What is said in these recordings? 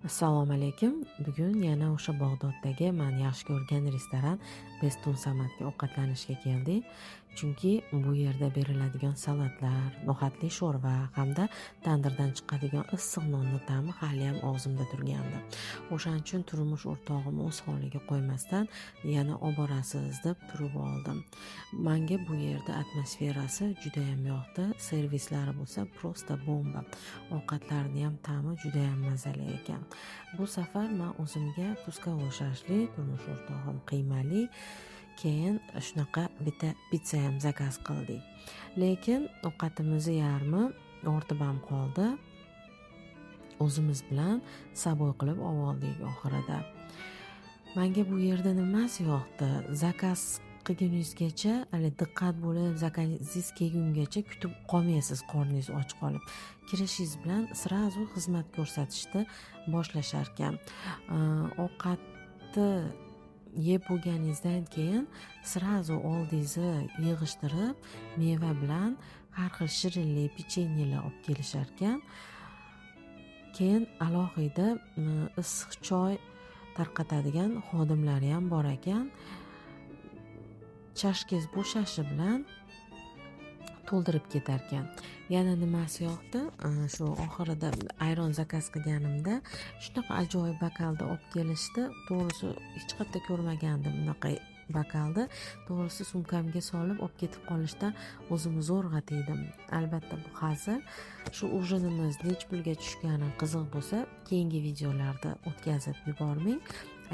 Assalomu alaykum. Bugun yana o'sha Bag'doddagi men yaxshi ko'rgan restoran Bestun Samadga ovqatlanishga keldik. Chunki bu yerda beriladigan salatlar, no'xatli sho'rva hamda tandirdan chiqadigan issiq nonni ta'mi haliyam og'zimda turgandi. O'shaning uchun turmush o'rtog'im o'z holiga qo'ymasdan yana olib borasiz deb turib oldim. Menga bu yerda atmosferasi juda ham yoqdi. Servislari bo'lsa prosta bomba. Ovqatlarni ham ta'mi juda ham mazali ekan. Bu safar men o'zimga tuzkavoy shashli, turmush o'rtog'im qiymali, keyin shunaqa bitta pitsa ham zakaz qildik. Lekin ovqatimizni yarmi ortib ham qoldi. O'zimiz bilan saboy qilib oldik oxirida. Menga bu yerda nimasi yoqdi? Zakaz qilguningizgacha, diqqat bo'lib, zakazingiz kelgungacha kutib qolmaysiz qorningiz och qolib. Kirishingiz bilan srazu xizmat ko'rsatishni boshlashar ekan. Ovqatni yeb bo'lganingizdan keyin srazu oldingizni yig'ishtirib, meva bilan har xil shirinlik, pechenyelar olib kelishar ekan. Keyin alohida issiq choy tarqatadigan xodimlari ham bor ekan. Chashkangiz bo'shashi bilan to'ldirib ketar ekan. Yana nimasi yoqdi? Shu oxirida ayron zakaz qilganimda shunaqa ajoyib bakalda olib kelishdi. To'g'risi hech qayerda ko'rmagandim bunaqa bakalni. To'g'risi sumkamga solib olib ketib qolishdan o'zimni zo'rg'a tiydim. Albatta bu hazil. Shu ujinimiz nech pulga tushgani qiziq bo'lsa, keyingi videolarda o'tkazib yubormang.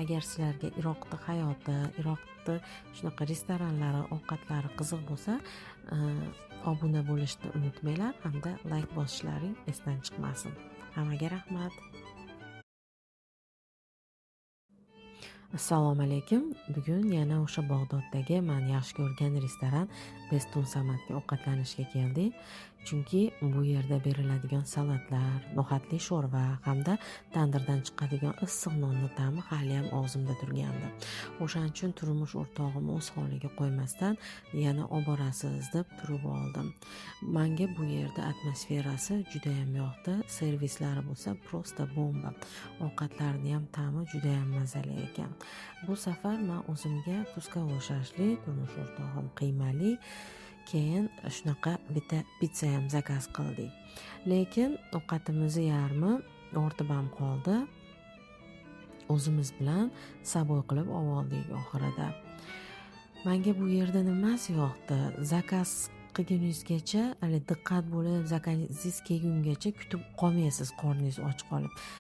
Agar sizlarga Iroqning hayoti, Iroqning shunaqa restoranlari, ovqatlari qiziq bo'lsa, obuna bo'lishni unutmanglar hamda like bosishlaring esdan chiqmasin. Hammaga rahmat. Assalomu alaykum. Bugun yana o'sha Bag'doddagi men yaxshi ko'rgan restoran Bestun Samadga ovqatlanishga keldik. Chunki bu yerda beriladigan salatlar, no'xatli sho'rva hamda tandirdan chiqadigan issiq nonni ta'mi haliyam og'zimda turgandi. O'shaning uchun turmush o'rtog'im o'z holiga qo'ymasdan yana olib borasiz deb turib oldim. Menga bu yerda atmosferasi juda ham yoqdi. Servislari bo'lsa prosta bomba. Ovqatlarni ham ta'mi juda ham mazali ekan. Bu safar men o'zimga tuzkavoy shashli, turmush o'rtog'im qiymali, keyin shunaqa bitta pitsa ham zakaz qildik. Lekin ovqatimizni yarmi ortib ham qoldi. O'zimiz bilan saboy qilib oldik oxirida. Menga bu yerda nimasi yoqdi? Zakaz qilguningizgacha, diqqat bo'lib, zakazingiz kelgungacha kutib qolmaysiz qorningiz och qolib.